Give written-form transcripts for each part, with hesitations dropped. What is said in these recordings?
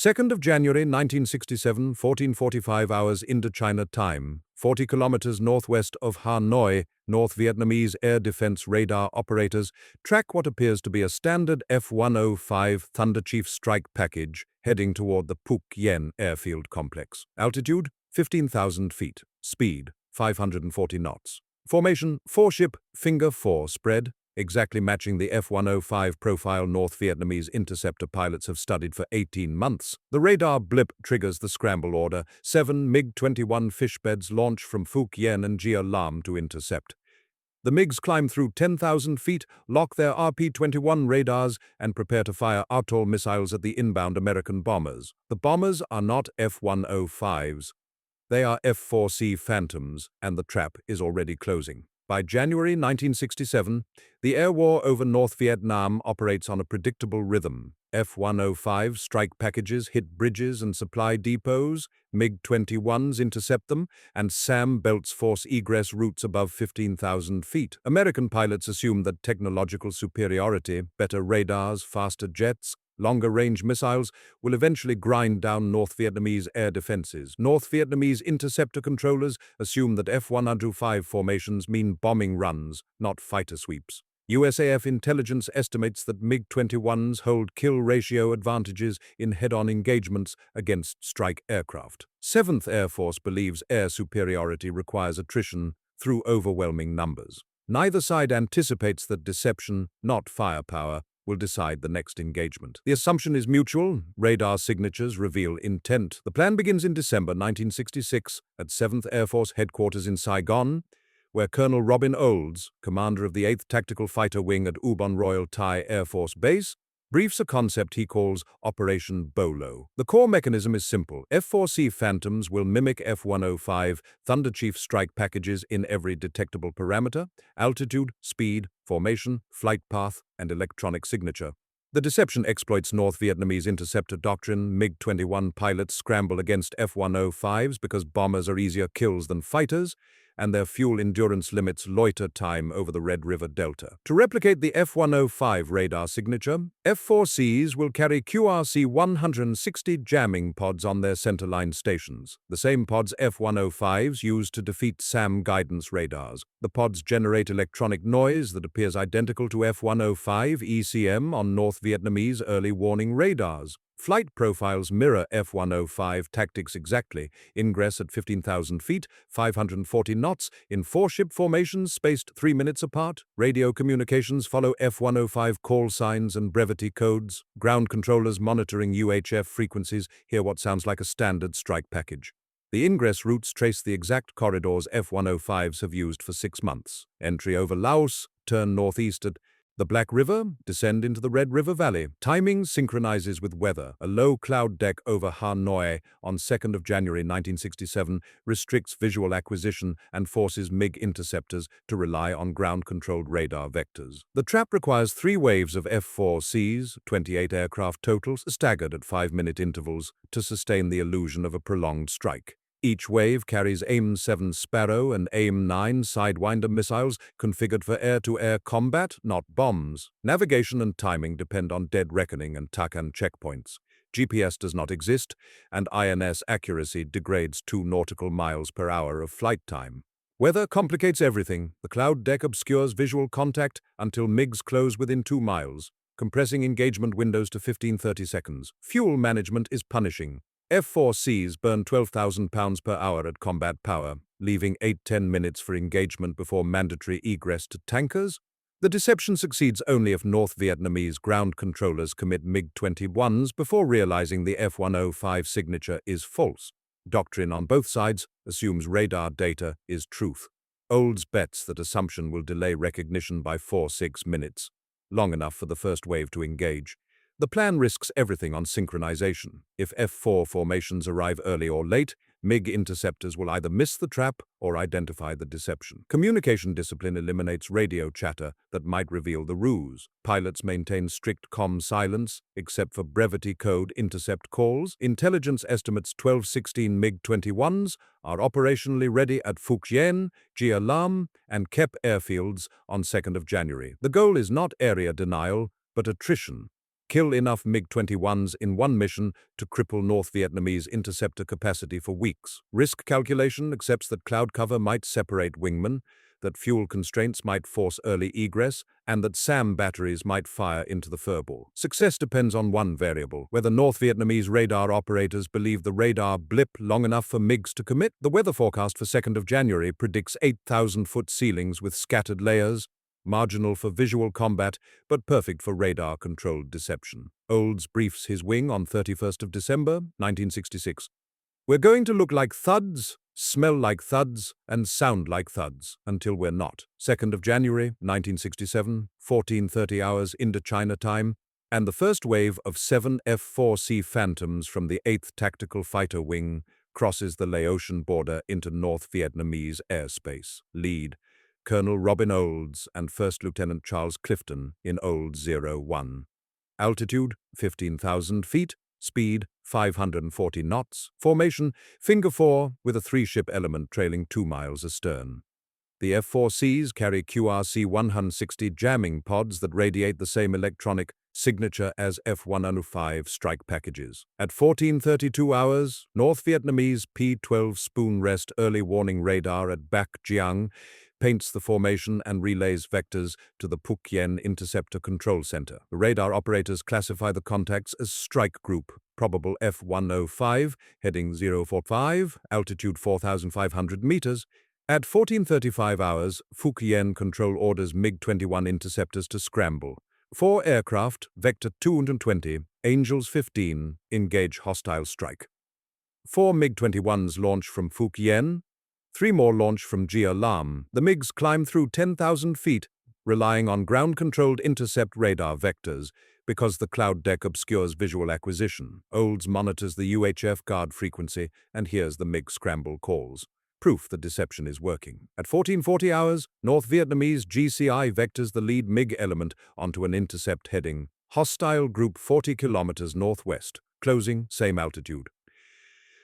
2nd of January 1967, 14:45 hours Indochina time, 40 kilometers northwest of Hanoi, North Vietnamese air defense radar operators track what appears to be a standard F-105 Thunderchief strike package heading toward the Phuc Yen airfield complex. Altitude, 15,000 feet. Speed, 540 knots. Formation, 4-ship, finger 4 spread, exactly matching the F-105 profile North Vietnamese interceptor pilots have studied for 18 months. The radar blip triggers the scramble order. 7 MiG-21 fishbeds launch from Phuc Yen and Gia Lam to intercept. The MiGs climb through 10,000 feet, lock their RP-21 radars, and prepare to fire atoll missiles at the inbound American bombers. The bombers are not F-105s. They are F-4C Phantoms, and the trap is already closing. By January 1967, the air war over North Vietnam operates on a predictable rhythm. F-105 strike packages hit bridges and supply depots, MiG-21s intercept them, and SAM belts force egress routes above 15,000 feet. American pilots assume that technological superiority, better radars, faster jets, longer-range missiles will eventually grind down North Vietnamese air defenses. North Vietnamese interceptor controllers assume that F-105 formations mean bombing runs, not fighter sweeps. USAF intelligence estimates that MiG-21s hold kill ratio advantages in head-on engagements against strike aircraft. 7th Air Force believes air superiority requires attrition through overwhelming numbers. Neither side anticipates that deception, not firepower, will decide the next engagement. The assumption is mutual. Radar signatures reveal intent. The plan begins in December 1966 at 7th Air Force Headquarters in Saigon, where Colonel Robin Olds, commander of the 8th Tactical Fighter Wing at Ubon Royal Thai Air Force Base, briefs a concept he calls Operation BOLO. The core mechanism is simple. F-4C Phantoms will mimic F-105 Thunderchief strike packages in every detectable parameter: altitude, speed, formation, flight path, and electronic signature. The deception exploits North Vietnamese interceptor doctrine. MiG-21 pilots scramble against F-105s because bombers are easier kills than fighters, and their fuel endurance limits loiter time over the Red River Delta. To replicate the F-105 radar signature, F-4Cs will carry QRC-160 jamming pods on their centerline stations, the same pods F-105s use to defeat SAM guidance radars. The pods generate electronic noise that appears identical to F-105 ECM on North Vietnamese early warning radars. Flight profiles mirror F-105 tactics exactly. Ingress at 15,000 feet, 540 knots, in 4-ship formations spaced 3 minutes apart. Radio communications follow F-105 call signs and brevity codes. Ground controllers monitoring UHF frequencies hear what sounds like a standard strike package. The ingress routes trace the exact corridors F-105s have used for 6 months. Entry over Laos, turn northeast at the Black River, descend into the Red River Valley. Timing synchronizes with weather. A low cloud deck over Hanoi on 2nd of January 1967 restricts visual acquisition and forces MiG interceptors to rely on ground-controlled radar vectors. The trap requires 3 waves of F-4Cs, 28 aircraft total, staggered at 5-minute intervals, to sustain the illusion of a prolonged strike. Each wave carries AIM-7 Sparrow and AIM-9 Sidewinder missiles configured for air-to-air combat, not bombs. Navigation and timing depend on dead reckoning and TACAN checkpoints. GPS does not exist, and INS accuracy degrades 2 nautical miles per hour of flight time. Weather complicates everything. The cloud deck obscures visual contact until MiGs close within 2 miles, compressing engagement windows to 15-30 seconds. Fuel management is punishing. F-4Cs burn 12,000 pounds per hour at combat power, leaving 8-10 minutes for engagement before mandatory egress to tankers. The deception succeeds only if North Vietnamese ground controllers commit MiG-21s before realizing the F-105 signature is false. Doctrine on both sides assumes radar data is truth. Olds bets that assumption will delay recognition by 4-6 minutes, long enough for the first wave to engage. The plan risks everything on synchronization. If F-4 formations arrive early or late, MiG interceptors will either miss the trap or identify the deception. Communication discipline eliminates radio chatter that might reveal the ruse. Pilots maintain strict comm silence, except for brevity code intercept calls. Intelligence estimates 12-16 MiG-21s are operationally ready at Phuc Yen, Gia Lam, and Kep airfields on 2nd of January. The goal is not area denial, but attrition. kill enough MiG-21s in one mission to cripple North Vietnamese interceptor capacity for weeks. Risk calculation accepts that cloud cover might separate wingmen, that fuel constraints might force early egress, and that SAM batteries might fire into the furball. Success depends on one variable: whether North Vietnamese radar operators believe the radar blip long enough for MiGs to commit. The weather forecast for 2nd of January predicts 8,000-foot ceilings with scattered layers, marginal for visual combat, but perfect for radar-controlled deception. Olds briefs his wing on 31st of December, 1966. "We're going to look like thuds, smell like thuds, and sound like thuds, until we're not." 2nd of January, 1967, 14:30 hours Indochina time, and the first wave of 7 F-4C Phantoms from the 8th Tactical Fighter Wing crosses the Laotian border into North Vietnamese airspace. Lead: Colonel Robin Olds and First Lieutenant Charles Clifton in Olds 01. Altitude: 15,000 feet. Speed: 540 knots. Formation: Finger 4 with a 3-ship element trailing 2 miles astern. The F-4Cs carry QRC-160 jamming pods that radiate the same electronic signature as F-105 strike packages. At 14:32 hours, North Vietnamese P-12 spoon rest early warning radar at Bac Giang paints the formation and relays vectors to the Phuc Yen Interceptor Control Center. The radar operators classify the contacts as strike group, probable F-105, heading 045, altitude 4,500 meters. At 14:35 hours, Phuc Yen Control orders MiG-21 interceptors to scramble. 4 aircraft, Vector 220, Angels 15, engage hostile strike. 4 MiG-21s launch from Phuc Yen, 3 more launch from Gia Lam. The MiGs climb through 10,000 feet, relying on ground-controlled intercept radar vectors, because the cloud deck obscures visual acquisition. Olds monitors the UHF guard frequency and hears the MiG scramble calls. Proof the deception is working. At 14:40 hours, North Vietnamese GCI vectors the lead MiG element onto an intercept heading hostile group 40 kilometers northwest, closing same altitude.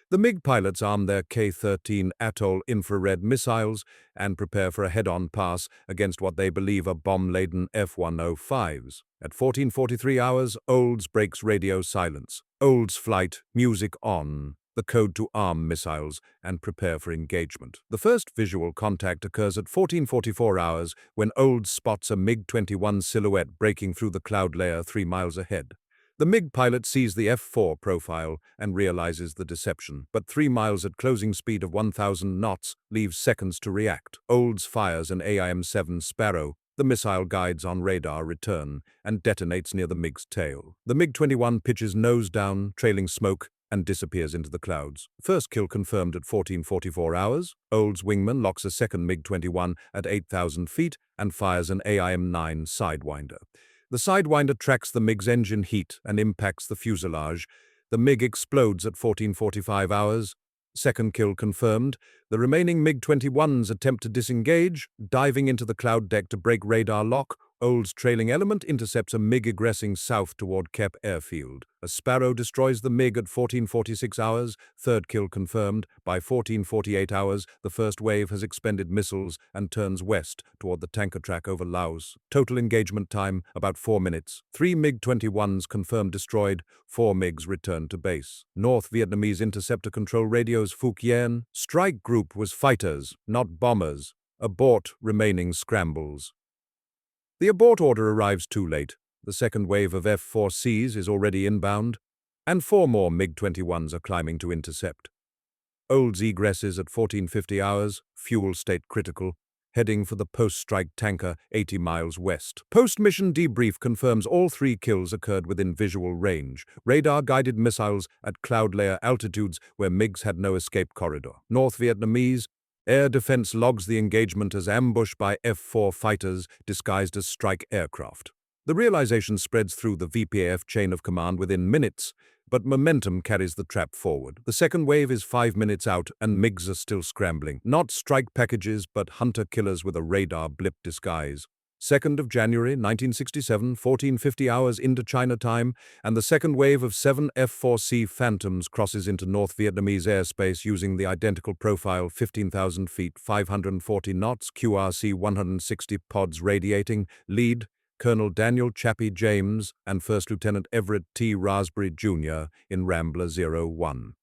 The MiG pilots arm their K-13 Atoll infrared missiles and prepare for a head-on pass against what they believe are bomb-laden F-105s. At 14:43 hours, Olds breaks radio silence. Olds flight, music on, the code to arm missiles and prepare for engagement. The first visual contact occurs at 14:44 hours when Olds spots a MiG-21 silhouette breaking through the cloud layer 3 miles ahead. The MiG pilot sees the F-4 profile and realizes the deception, but 3 miles at closing speed of 1,000 knots leaves seconds to react. Olds fires an AIM-7 Sparrow. The missile guides on radar return and detonates near the MiG's tail. The MiG-21 pitches nose down, trailing smoke, and disappears into the clouds. First kill confirmed at 14:44 hours. Olds wingman locks a second MiG-21 at 8,000 feet and fires an AIM-9 Sidewinder. The Sidewinder tracks the MiG's engine heat and impacts the fuselage. The MiG explodes at 14:45 hours. Second kill confirmed. The remaining MiG-21s attempt to disengage, diving into the cloud deck to break radar lock. Olds' trailing element intercepts a MiG egressing south toward Kep Airfield. A Sparrow destroys the MiG at 14:46 hours. Third kill confirmed. By 14:48 hours, the first wave has expended missiles and turns west toward the tanker track over Laos. Total engagement time, about 4 minutes. 3 MiG-21s confirmed destroyed. 4 MiGs returned to base. North Vietnamese interceptor control radios Phuc Yen. Strike group was fighters, not bombers. Abort remaining scrambles. The abort order arrives too late. The second wave of F-4Cs is already inbound, and 4 more MiG-21s are climbing to intercept. Olds egresses at 14:50 hours, fuel state critical, heading for the post-strike tanker 80 miles west. Post-mission debrief confirms all 3 kills occurred within visual range. Radar-guided missiles at cloud layer altitudes where MiGs had no escape corridor. North Vietnamese air defense logs the engagement as ambush by F-4 fighters disguised as strike aircraft. The realization spreads through the VPAF chain of command within minutes, but momentum carries the trap forward. The second wave is 5 minutes out and MiGs are still scrambling. Not strike packages, but hunter-killers with a radar blip disguise. 2nd of January, 1967, 14:50 hours Indochina time, and the second wave of 7 F-4C Phantoms crosses into North Vietnamese airspace using the identical profile 15,000 feet, 540 knots, QRC-160 pods radiating, lead, Colonel Daniel Chappie James and First Lieutenant Everett T. Raspberry Jr. in Rambler 01.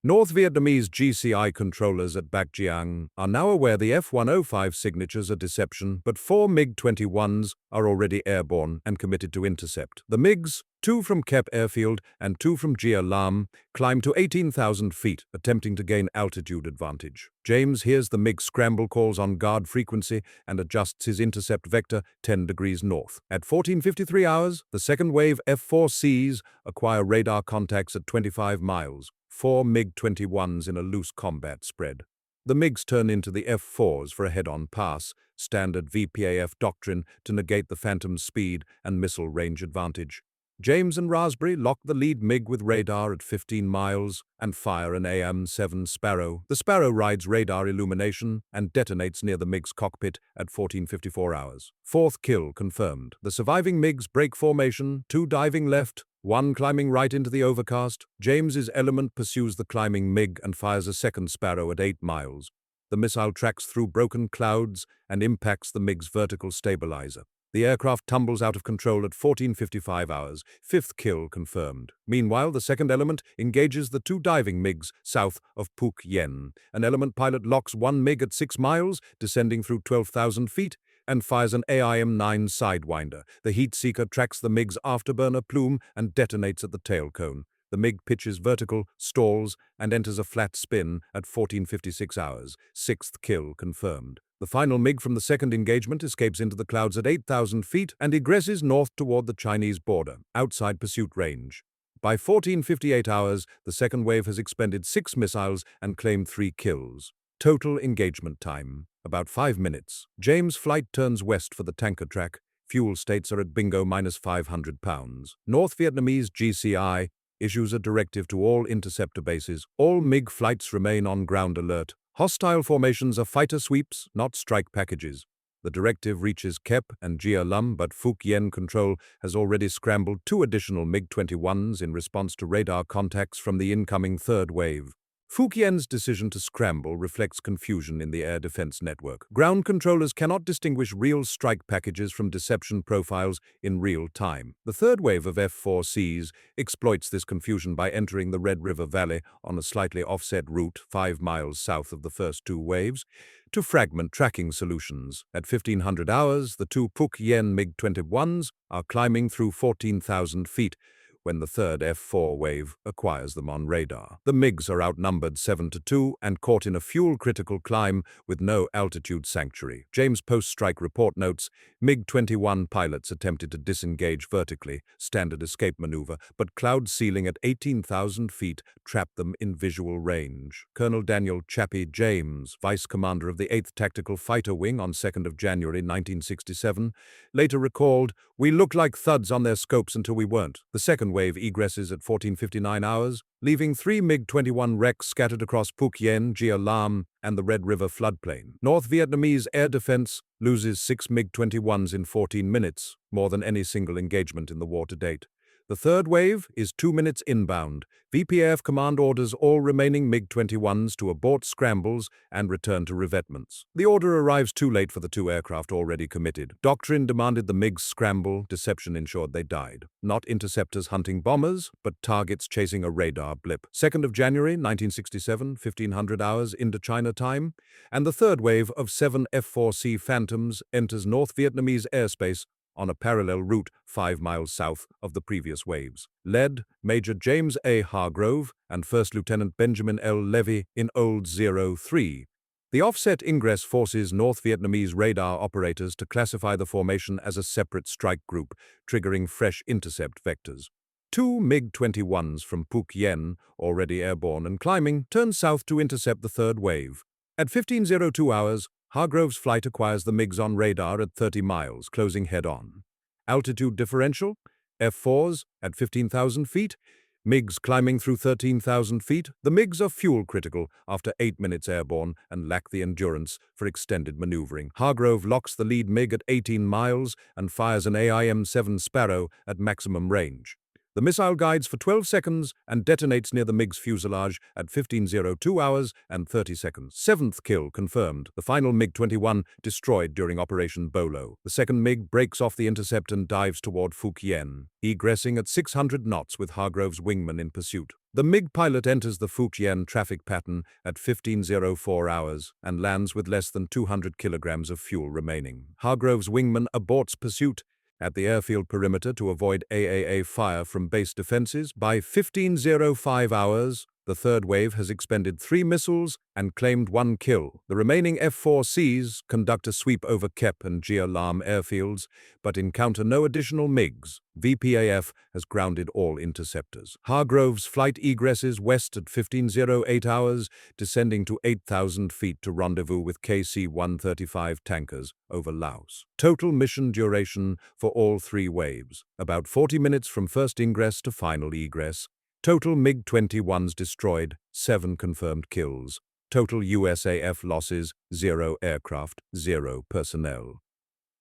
North Vietnamese GCI controllers at Bac Giang are now aware the F-105 signatures are deception, but 4 MiG-21s are already airborne and committed to intercept. The MiGs, 2 from Kep Airfield and 2 from Gia Lam, climb to 18,000 feet, attempting to gain altitude advantage. James hears the MiG scramble calls on guard frequency and adjusts his intercept vector 10 degrees north. At 14:53 hours, the second wave F-4Cs acquire radar contacts at 25 miles. 4 MiG-21s in a loose combat spread. The MiGs turn into the F-4s for a head-on pass, standard VPAF doctrine to negate the Phantom's speed and missile range advantage. James and Raspberry lock the lead MiG with radar at 15 miles and fire an AM-7 Sparrow. The Sparrow rides radar illumination and detonates near the MiG's cockpit at 14:54 hours. Fourth kill confirmed. The surviving MiGs break formation, 2 diving left, 1 climbing right into the overcast. James's element pursues the climbing MiG and fires a second Sparrow at 8 miles. The missile tracks through broken clouds and impacts the MiG's vertical stabilizer. The aircraft tumbles out of control at 14:55 hours. Fifth kill confirmed. Meanwhile, the second element engages the 2 diving MiGs south of Phuc Yen. An element pilot locks 1 MiG at 6 miles, descending through 12,000 feet, and fires an AIM-9 Sidewinder. The heat seeker tracks the MiG's afterburner plume and detonates at the tail cone. The MiG pitches vertical, stalls, and enters a flat spin at 14:56 hours. Sixth kill confirmed. The final MiG from the second engagement escapes into the clouds at 8,000 feet and egresses north toward the Chinese border, outside pursuit range. By 14:58 hours, the second wave has expended 6 missiles and claimed 3 kills. Total engagement time, about 5 minutes. James' flight turns west for the tanker track. Fuel states are at bingo -500 pounds. North Vietnamese GCI issues a directive to all interceptor bases. All MiG flights remain on ground alert. Hostile formations are fighter sweeps, not strike packages. The directive reaches Kep and Gia Lam, but Phuc Yen Control has already scrambled 2 additional MiG-21s in response to radar contacts from the incoming third wave. Phuc Yen's decision to scramble reflects confusion in the air defense network. Ground controllers cannot distinguish real strike packages from deception profiles in real time. The third wave of F-4Cs exploits this confusion by entering the Red River Valley on a slightly offset route 5 miles south of the first 2 waves to fragment tracking solutions. At 1500 hours, the 2 Phuc Yen MiG-21s are climbing through 14,000 feet when the third F-4 wave acquires them on radar. The MiGs are outnumbered 7-2 and caught in a fuel-critical climb with no altitude sanctuary. James' post-strike report notes, MiG-21 pilots attempted to disengage vertically, standard escape maneuver, but cloud ceiling at 18,000 feet trapped them in visual range. Colonel Daniel Chappie James, vice commander of the 8th Tactical Fighter Wing on 2nd of January 1967, later recalled, "We looked like thuds on their scopes until we weren't." The second wave egresses at 14:59 hours, leaving 3 MiG-21 wrecks scattered across Phuc Yen, Gia Lam, and the Red River floodplain. North Vietnamese air defense loses 6 MiG-21s in 14 minutes, more than any single engagement in the war to date. The third wave is 2 minutes inbound. VPAF command orders all remaining MiG-21s to abort scrambles and return to revetments. The order arrives too late for the 2 aircraft already committed. Doctrine demanded the MiGs scramble, deception ensured they died. Not interceptors hunting bombers, but targets chasing a radar blip. 2nd of January 1967, 1500 hours Indochina time, and the third wave of 7 F-4C Phantoms enters North Vietnamese airspace on a parallel route 5 miles south of the previous waves. Led Major James A. Hargrove and First Lieutenant Benjamin L. Levy in Old 03. The offset ingress forces North Vietnamese radar operators to classify the formation as a separate strike group, triggering fresh intercept vectors. 2 MiG-21s from Phuc Yen, already airborne and climbing, turn south to intercept the third wave. At 15:02 hours, Hargrove's flight acquires the MiGs on radar at 30 miles, closing head-on. Altitude differential, F-4s at 15,000 feet, MiGs climbing through 13,000 feet. The MiGs are fuel-critical after 8 minutes airborne and lack the endurance for extended maneuvering. Hargrove locks the lead MiG at 18 miles and fires an AIM-7 Sparrow at maximum range. The missile guides for 12 seconds and detonates near the MiG's fuselage at 15:02 hours and 30 seconds. Seventh kill confirmed. The final MiG-21 destroyed during Operation BOLO. The second MiG breaks off the intercept and dives toward Phuc Yen, egressing at 600 knots with Hargrove's wingman in pursuit. The MiG pilot enters the Phuc Yen traffic pattern at 15:04 hours and lands with less than 200 kilograms of fuel remaining. Hargrove's wingman aborts pursuit at the airfield perimeter to avoid AAA fire from base defenses. By 15:05 hours, the third wave has expended 3 missiles and claimed 1 kill. The remaining F-4Cs conduct a sweep over Kep and Gia Lam airfields, but encounter no additional MiGs. VPAF has grounded all interceptors. Hargrove's flight egresses west at 15:08 hours, descending to 8,000 feet to rendezvous with KC-135 tankers over Laos. Total mission duration for all 3 waves, about 40 minutes from first ingress to final egress. Total MiG-21s destroyed, 7 confirmed kills. Total USAF losses, 0 aircraft, 0 personnel.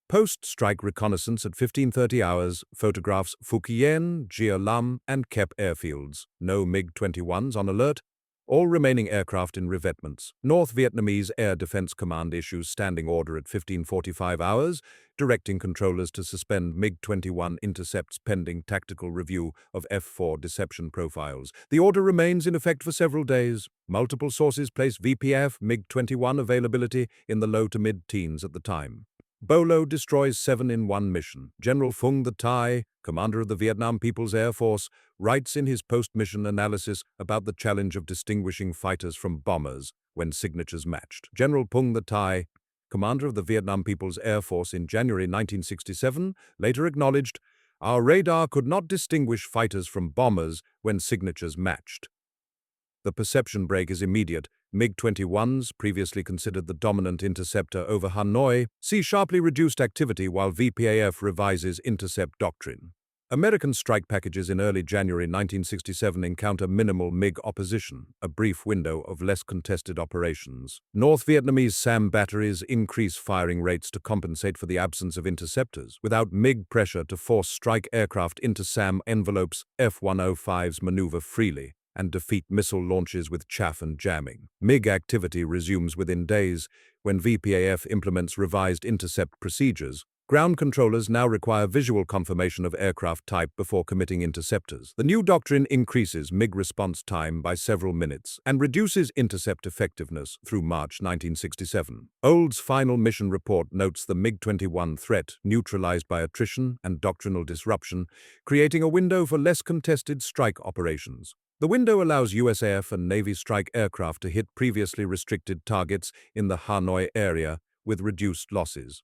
Post-strike reconnaissance at 15:30 hours photographs Phuc Yen, Gia Lam, and Kep airfields. No MiG-21s on alert. All remaining aircraft in revetments. North Vietnamese Air Defense Command issues standing order at 15:45 hours, directing controllers to suspend MiG-21 intercepts pending tactical review of F-4 deception profiles. The order remains in effect for several days. Multiple sources place VPAF MiG-21 availability in the low to mid-teens at the time. BOLO destroys 7 in one mission. General Phùng Thế Tài, commander of the Vietnam People's Air Force, writes in his post-mission analysis about the challenge of distinguishing fighters from bombers when signatures matched. General Phùng Thế Tài, commander of the Vietnam People's Air Force in January 1967, later acknowledged, "Our radar could not distinguish fighters from bombers when signatures matched." The perception break is immediate. MiG-21s, previously considered the dominant interceptor over Hanoi, see sharply reduced activity while VPAF revises intercept doctrine. American strike packages in early January 1967 encounter minimal MiG opposition, a brief window of less contested operations. North Vietnamese SAM batteries increase firing rates to compensate for the absence of interceptors. Without MiG pressure to force strike aircraft into SAM envelopes, F-105s maneuver freely and defeat missile launches with chaff and jamming. MiG activity resumes within days when VPAF implements revised intercept procedures. Ground controllers now require visual confirmation of aircraft type before committing interceptors. The new doctrine increases MiG response time by several minutes and reduces intercept effectiveness through March 1967. Old's final mission report notes the MiG-21 threat neutralized by attrition and doctrinal disruption, creating a window for less contested strike operations. The window allows USAF and Navy strike aircraft to hit previously restricted targets in the Hanoi area with reduced losses.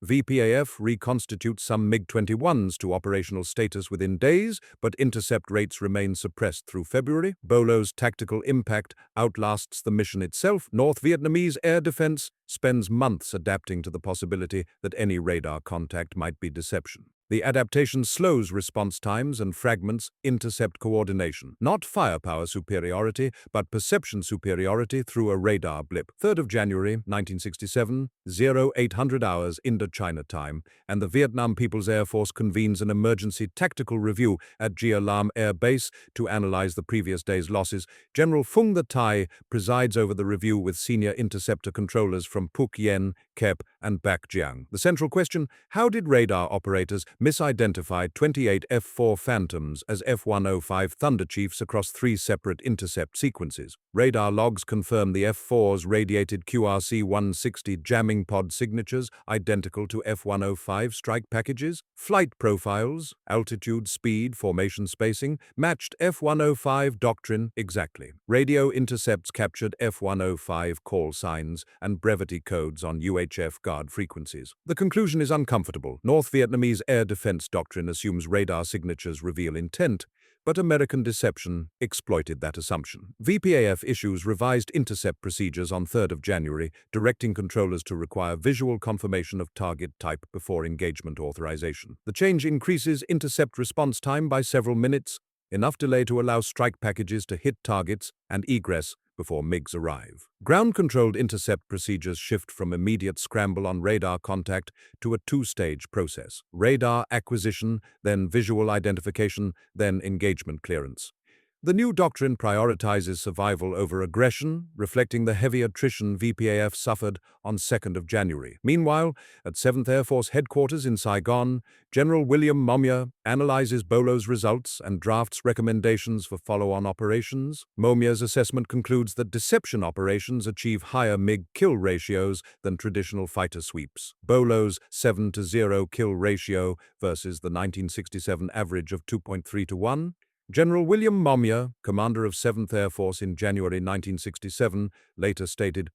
VPAF reconstitutes some MiG-21s to operational status within days, but intercept rates remain suppressed through February. BOLO's tactical impact outlasts the mission itself. North Vietnamese air defense spends months adapting to the possibility that any radar contact might be deception. The adaptation slows response times and fragments intercept coordination. Not firepower superiority, but perception superiority through a radar blip. 3rd of January, 1967, 0800 hours Indochina time, and the Vietnam People's Air Force convenes an emergency tactical review at Gia Lam Air Base to analyze the previous day's losses. General Phùng Thế Tài presides over the review with senior interceptor controllers from Phuc Yen, Kep, and Bac Giang. The central question, how did radar operators misidentified 28 F-4 Phantoms as F-105 Thunderchiefs across 3 separate intercept sequences? Radar logs confirm the F-4s radiated QRC-160 jamming pod signatures identical to F-105 strike packages. Flight profiles, altitude, speed, formation spacing, matched F-105 doctrine exactly. Radio intercepts captured F-105 call signs and brevity codes on UHF guard frequencies. The conclusion is uncomfortable. North Vietnamese air defense doctrine assumes radar signatures reveal intent, but American deception exploited that assumption. VPAF issues revised intercept procedures on 3rd of January, directing controllers to require visual confirmation of target type before engagement authorization. The change increases intercept response time by several minutes. enough delay to allow strike packages to hit targets and egress before MiGs arrive. Ground-controlled intercept procedures shift from immediate scramble on radar contact to a two-stage process: radar acquisition, then visual identification, then engagement clearance. The new doctrine prioritizes survival over aggression, reflecting the heavy attrition VPAF suffered on 2nd of January. Meanwhile, at 7th Air Force Headquarters in Saigon, General William Momyer analyzes BOLO's results and drafts recommendations for follow-on operations. Momyer's assessment concludes that deception operations achieve higher MiG kill ratios than traditional fighter sweeps. BOLO's 7-to-0 kill ratio versus the 1967 average of 2.3-to-1. General William Momyer, commander of 7th Air Force in January 1967, later stated,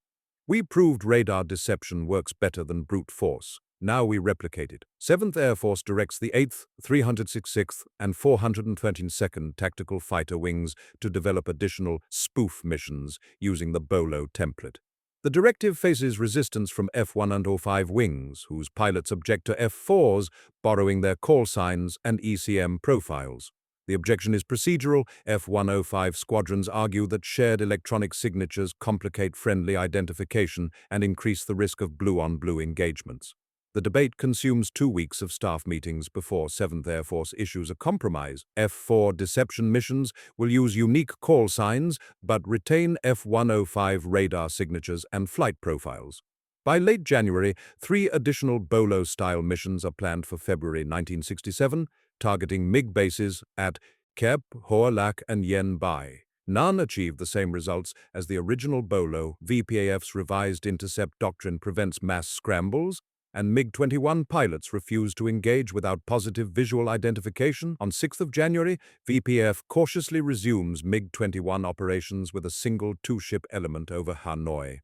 "We proved radar deception works better than brute force. Now we replicate it." 7th Air Force directs the 8th, 366th, and 422nd Tactical Fighter Wings to develop additional spoof missions using the BOLO template. The directive faces resistance from F-105 wings, whose pilots object to F-4s borrowing their call signs and ECM profiles. The objection is procedural. F-105 squadrons argue that shared electronic signatures complicate friendly identification and increase the risk of blue-on-blue engagements. The debate consumes 2 weeks of staff meetings before 7th Air Force issues a compromise. F-4 deception missions will use unique call signs but retain F-105 radar signatures and flight profiles. By late January, 3 additional BOLO-style missions are planned for February 1967, targeting MiG bases at Kep, Hoa Lac, and Yen Bai. None achieved the same results as the original BOLO. VPAF's revised intercept doctrine prevents mass scrambles, and MiG-21 pilots refuse to engage without positive visual identification. On 6th of January, VPAF cautiously resumes MiG-21 operations with a single two-ship element over Hanoi.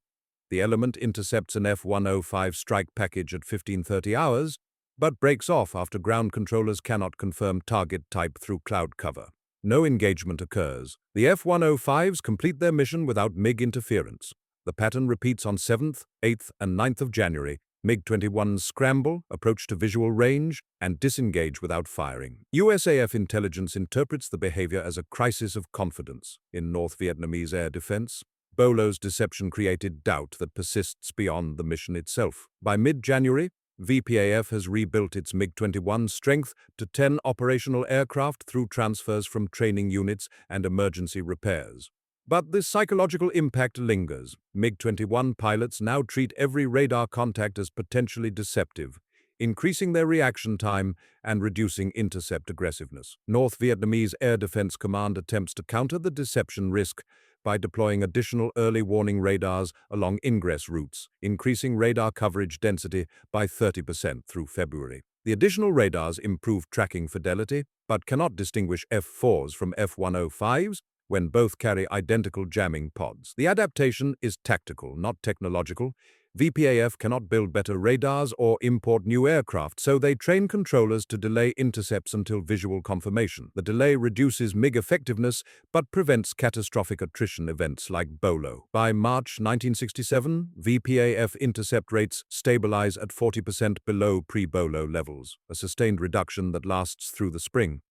The element intercepts an F-105 strike package at 15:30 hours, but breaks off after ground controllers cannot confirm target type through cloud cover. No engagement occurs. The F-105s complete their mission without MiG interference. The pattern repeats on 7th, 8th, and 9th of January. MiG-21s scramble, approach to visual range, and disengage without firing. USAF intelligence interprets the behavior as a crisis of confidence in North Vietnamese air defense. BOLO's deception created doubt that persists beyond the mission itself. By mid-January, VPAF has rebuilt its MiG-21 strength to 10 operational aircraft through transfers from training units and emergency repairs. But this psychological impact lingers. MiG-21 pilots now treat every radar contact as potentially deceptive, increasing their reaction time and reducing intercept aggressiveness. North Vietnamese Air Defense Command attempts to counter the deception risk by deploying additional early warning radars along ingress routes, increasing radar coverage density by 30% through February. The additional radars improve tracking fidelity, but cannot distinguish F-4s from F-105s when both carry identical jamming pods. The adaptation is tactical, not technological. VPAF cannot build better radars or import new aircraft, so they train controllers to delay intercepts until visual confirmation. The delay reduces MiG effectiveness, but prevents catastrophic attrition events like BOLO. By March 1967, VPAF intercept rates stabilize at 40% below pre-BOLO levels, a sustained reduction that lasts through the spring.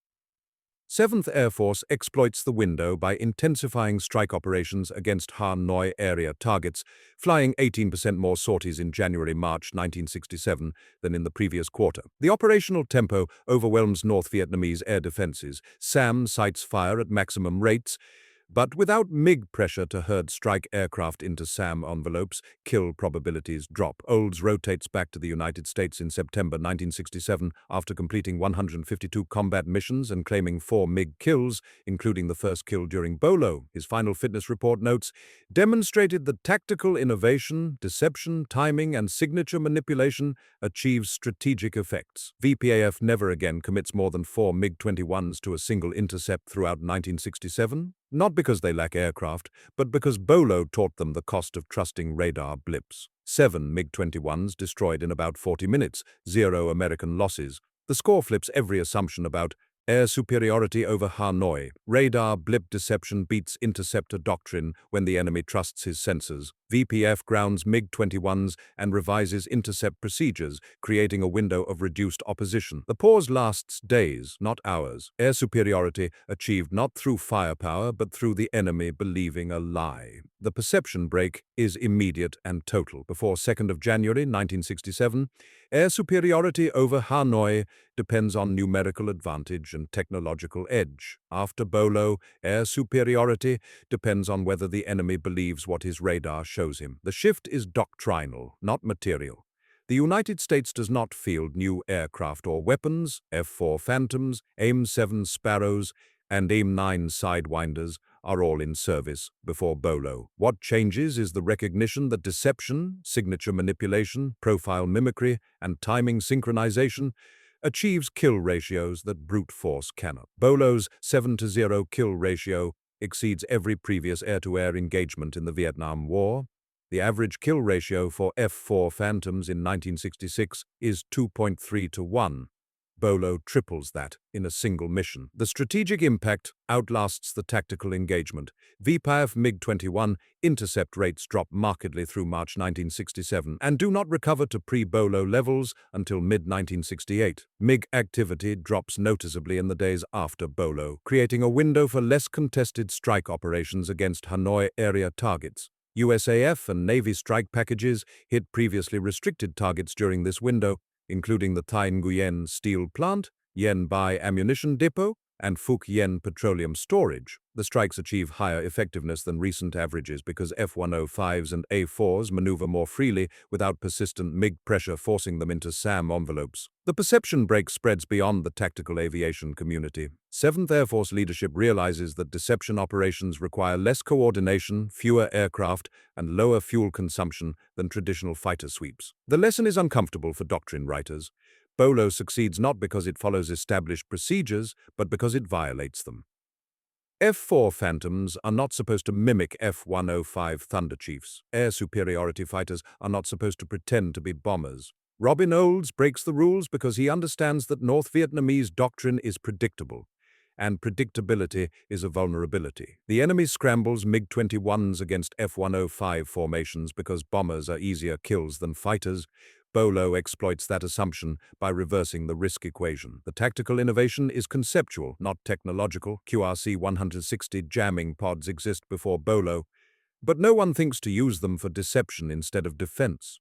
7th Air Force exploits the window by intensifying strike operations against Hanoi area targets, flying 18% more sorties in January-March 1967 than in the previous quarter. The operational tempo overwhelms North Vietnamese air defenses. SAM sights fire at maximum rates, but without MiG pressure to herd strike aircraft into SAM envelopes, kill probabilities drop. Olds rotates back to the United States in September 1967 after completing 152 combat missions and claiming 4 MiG kills, including the first kill during BOLO. His final fitness report notes, demonstrated that tactical innovation, deception, timing, and signature manipulation achieves strategic effects. VPAF never again commits more than 4 MiG-21s to a single intercept throughout 1967. Not because they lack aircraft, but because BOLO taught them the cost of trusting radar blips. 7 MiG-21s destroyed in about 40 minutes, 0 American losses. The score flips every assumption about air superiority over Hanoi. Radar blip deception beats interceptor doctrine when the enemy trusts his sensors. VPAF grounds MiG-21s and revises intercept procedures, creating a window of reduced opposition. The pause lasts days, not hours. Air superiority achieved not through firepower, but through the enemy believing a lie. The perception break is immediate and total. Before 2nd of January 1967, air superiority over Hanoi depends on numerical advantage and technological edge. After BOLO, air superiority depends on whether the enemy believes what his radar shows him. The shift is doctrinal, not material. The United States does not field new aircraft or weapons. F-4 Phantoms, AIM-7 Sparrows, and AIM-9 Sidewinders are all in service before BOLO. What changes is the recognition that deception, signature manipulation, profile mimicry, and timing synchronization achieves kill ratios that brute force cannot. BOLO's 7-0 kill ratio exceeds every previous air-to-air engagement in the Vietnam War. The average kill ratio for F-4 Phantoms in 1966 is 2.3 to 1. BOLO triples that in a single mission. The strategic impact outlasts the tactical engagement. VPAF MiG-21 intercept rates drop markedly through March 1967 and do not recover to pre-BOLO levels until mid-1968. MiG activity drops noticeably in the days after BOLO, creating a window for less contested strike operations against Hanoi area targets. USAF and Navy strike packages hit previously restricted targets during this window, including the Thai Nguyen steel plant, Yen Bai ammunition depot, and Phuc Yen petroleum storage. The strikes achieve higher effectiveness than recent averages because F-105s and A-4s maneuver more freely without persistent MiG pressure forcing them into SAM envelopes. The perception break spreads beyond the tactical aviation community. 7th Air Force leadership realizes that deception operations require less coordination, fewer aircraft, and lower fuel consumption than traditional fighter sweeps. The lesson is uncomfortable for doctrine writers. BOLO succeeds not because it follows established procedures, but because it violates them. F-4 Phantoms are not supposed to mimic F-105 Thunderchiefs. Air superiority fighters are not supposed to pretend to be bombers. Robin Olds breaks the rules because he understands that North Vietnamese doctrine is predictable, and predictability is a vulnerability. The enemy scrambles MiG-21s against F-105 formations because bombers are easier kills than fighters. BOLO exploits that assumption by reversing the risk equation. The tactical innovation is conceptual, not technological. QRC-160 jamming pods exist before BOLO, but no one thinks to use them for deception instead of defense.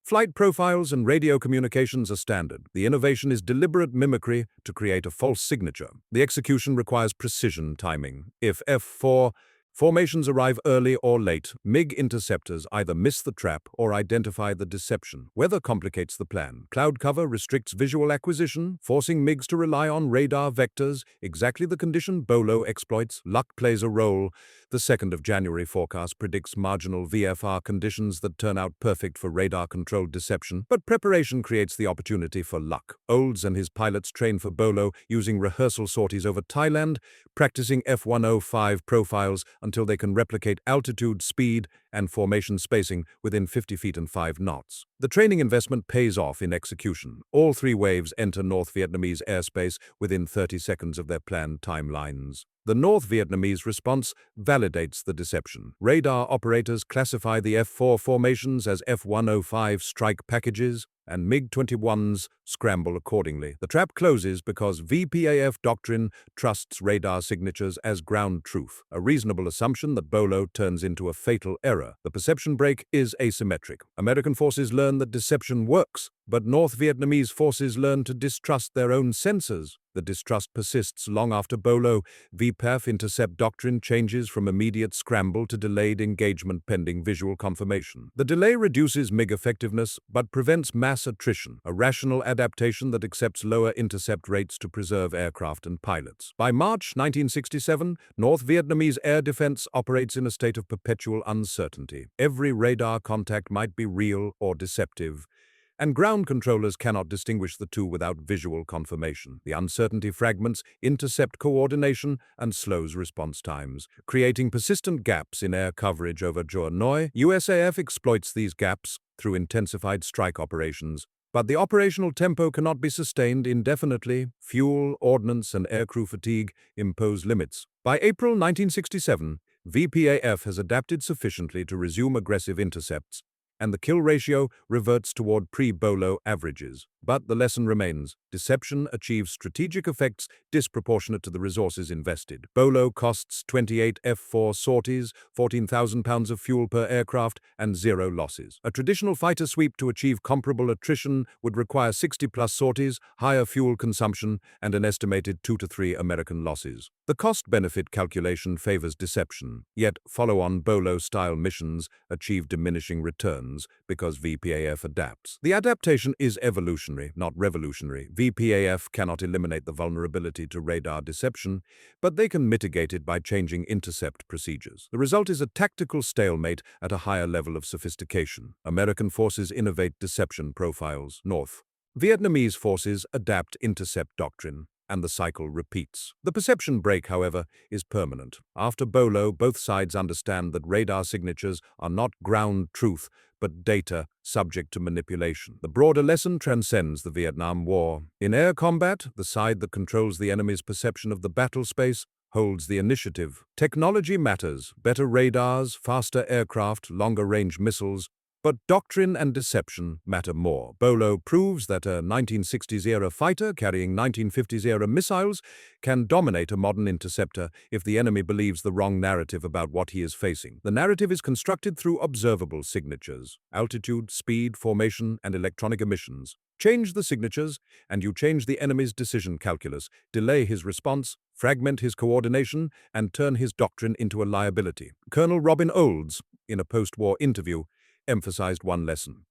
Flight profiles and radio communications are standard. The innovation is deliberate mimicry to create a false signature. The execution requires precision timing. If F-4 formations arrive early or late, MiG interceptors either miss the trap or identify the deception. Weather complicates the plan. Cloud cover restricts visual acquisition, forcing MiGs to rely on radar vectors, exactly the condition BOLO exploits. Luck plays a role. The 2nd of January forecast predicts marginal VFR conditions that turn out perfect for radar-controlled deception, but preparation creates the opportunity for luck. Olds and his pilots train for BOLO using rehearsal sorties over Thailand, practicing F-105 profiles until they can replicate altitude, speed, and formation spacing within 50 feet and 5 knots. The training investment pays off in execution. All 3 waves enter North Vietnamese airspace within 30 seconds of their planned timelines. The North Vietnamese response validates the deception. Radar operators classify the F-4 formations as F-105 strike packages, and MiG-21s scramble accordingly. The trap closes because VPAF doctrine trusts radar signatures as ground truth, a reasonable assumption that BOLO turns into a fatal error. The perception break is asymmetric. American forces learn that deception works, but North Vietnamese forces learn to distrust their own sensors. The distrust persists long after BOLO. VPAF intercept doctrine changes from immediate scramble to delayed engagement pending visual confirmation. The delay reduces MiG effectiveness, but prevents mass attrition, a rational adaptation that accepts lower intercept rates to preserve aircraft and pilots. By March 1967, North Vietnamese air defense operates in a state of perpetual uncertainty. Every radar contact might be real or deceptive, and ground controllers cannot distinguish the two without visual confirmation. The uncertainty fragments intercept coordination and slows response times, creating persistent gaps in air coverage over Hanoi. USAF exploits these gaps through intensified strike operations, but the operational tempo cannot be sustained indefinitely. Fuel, ordnance, and aircrew fatigue impose limits. By April 1967, VPAF has adapted sufficiently to resume aggressive intercepts, and the kill ratio reverts toward pre-BOLO averages. But the lesson remains. Deception achieves strategic effects disproportionate to the resources invested. BOLO costs 28 F-4 sorties, 14,000 pounds of fuel per aircraft, and 0 losses. A traditional fighter sweep to achieve comparable attrition would require 60-plus sorties, higher fuel consumption, and an estimated 2 to 3 American losses. The cost-benefit calculation favors deception, yet follow-on BOLO-style missions achieve diminishing returns because VPAF adapts. The adaptation is evolutionary, not revolutionary. VPAF cannot eliminate the vulnerability to radar deception, but they can mitigate it by changing intercept procedures. The result is a tactical stalemate at a higher level of sophistication. American forces innovate deception profiles. North Vietnamese forces adapt intercept doctrine, and the cycle repeats. The perception break, however, is permanent. After BOLO, both sides understand that radar signatures are not ground truth, but data subject to manipulation. The broader lesson transcends the Vietnam War. In air combat, the side that controls the enemy's perception of the battle space holds the initiative. Technology matters. Better radars, faster aircraft, longer-range missiles, but doctrine and deception matter more. BOLO proves that a 1960s-era fighter carrying 1950s-era missiles can dominate a modern interceptor if the enemy believes the wrong narrative about what he is facing. The narrative is constructed through observable signatures: altitude, speed, formation, and electronic emissions. Change the signatures, and you change the enemy's decision calculus, delay his response, fragment his coordination, and turn his doctrine into a liability. Colonel Robin Olds, in a post-war interview, emphasized one lesson.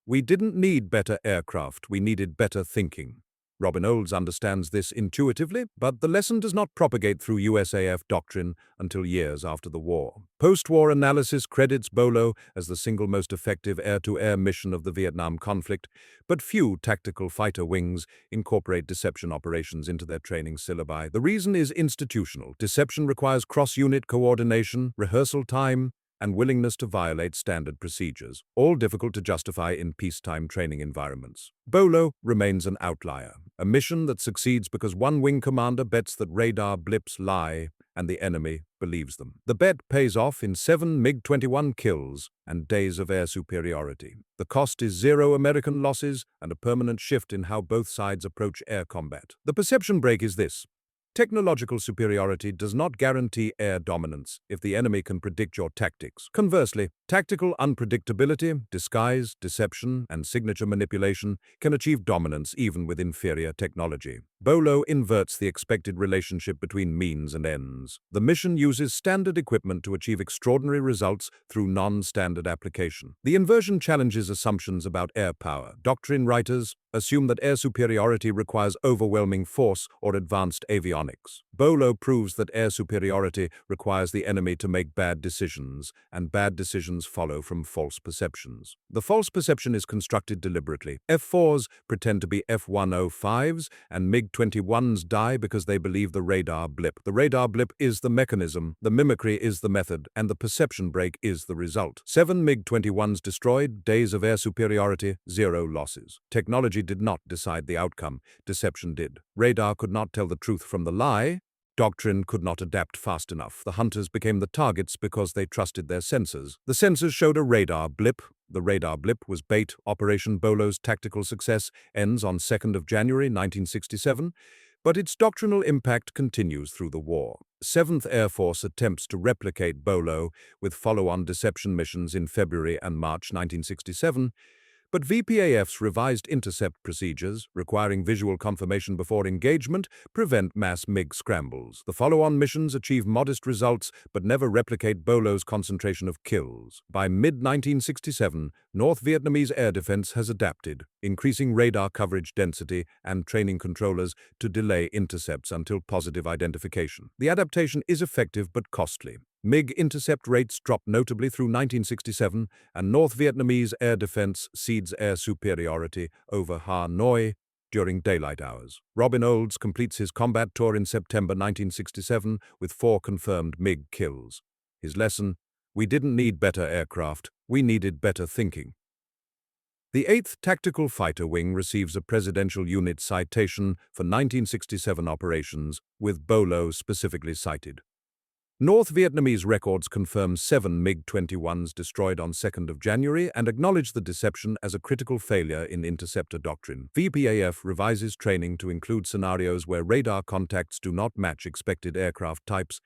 We didn't need better aircraft, we needed better thinking. Robin Olds understands this intuitively, but the lesson does not propagate through USAF doctrine until years after the war. Post-war analysis credits BOLO as the single most effective air-to-air mission of the Vietnam conflict, but few tactical fighter wings incorporate deception operations into their training syllabi. The reason is institutional. Deception requires cross-unit coordination, rehearsal time, and willingness to violate standard procedures, all difficult to justify in peacetime training environments. BOLO remains an outlier, a mission that succeeds because one wing commander bets that radar blips lie and the enemy believes them. The bet pays off in 7 MiG-21 kills and days of air superiority. The cost is 0 American losses and a permanent shift in how both sides approach air combat. The perception break is this: technological superiority does not guarantee air dominance if the enemy can predict your tactics. Conversely, tactical unpredictability, disguise, deception, and signature manipulation can achieve dominance even with inferior technology. BOLO inverts the expected relationship between means and ends. The mission uses standard equipment to achieve extraordinary results through non-standard application. The inversion challenges assumptions about air power. Doctrine writers assume that air superiority requires overwhelming force or advanced avionics. BOLO proves that air superiority requires the enemy to make bad decisions, and bad decisions follow from false perceptions. The false perception is constructed deliberately. F-4s pretend to be F-105s, and MiG-21s die because they believe the radar blip. The radar blip is the mechanism, the mimicry is the method, and the perception break is the result. 7 MiG-21s destroyed, days of air superiority, 0 losses. Technology did not decide the outcome, deception did. Radar could not tell the truth from the lie. Doctrine could not adapt fast enough. The hunters became the targets because they trusted their sensors. The sensors showed a radar blip. The radar blip was bait. Operation BOLO's tactical success ends on 2nd of January 1967, but its doctrinal impact continues through the war. 7th Air Force attempts to replicate BOLO with follow-on deception missions in February and March 1967, but VPAF's revised intercept procedures, requiring visual confirmation before engagement, prevent mass MiG scrambles. The follow-on missions achieve modest results but never replicate BOLO's concentration of kills. By mid-1967, North Vietnamese air defense has adapted, increasing radar coverage density and training controllers to delay intercepts until positive identification. The adaptation is effective but costly. MiG intercept rates dropped notably through 1967, and North Vietnamese air defense cedes air superiority over Hanoi during daylight hours. Robin Olds completes his combat tour in September 1967 with 4 confirmed MiG kills. His lesson: we didn't need better aircraft, we needed better thinking. The 8th Tactical Fighter Wing receives a Presidential Unit citation for 1967 operations, with BOLO specifically cited. North Vietnamese records confirm 7 MiG-21s destroyed on 2nd of January and acknowledge the deception as a critical failure in interceptor doctrine. VPAF revises training to include scenarios where radar contacts do not match expected aircraft types,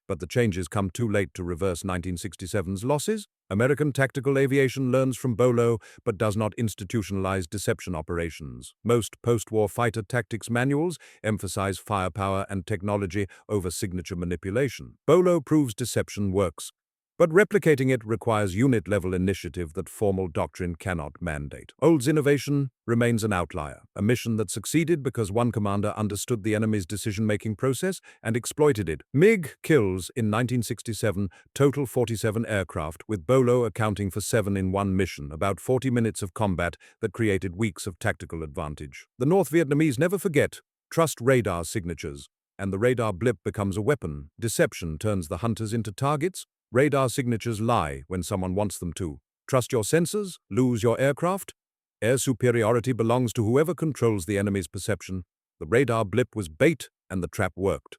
but the changes come too late to reverse 1967's losses. American tactical aviation learns from BOLO but does not institutionalize deception operations. Most post-war fighter tactics manuals emphasize firepower and technology over signature manipulation. BOLO proves deception works, but replicating it requires unit-level initiative that formal doctrine cannot mandate. Old's innovation remains an outlier, a mission that succeeded because one commander understood the enemy's decision-making process and exploited it. MiG kills in 1967 total 47 aircraft, with BOLO accounting for 7 in one mission, about 40 minutes of combat that created weeks of tactical advantage. The North Vietnamese never forget, trust radar signatures, and the radar blip becomes a weapon. Deception turns the hunters into targets. Radar signatures lie when someone wants them to. Trust your sensors, lose your aircraft. Air superiority belongs to whoever controls the enemy's perception. The radar blip was bait, and the trap worked.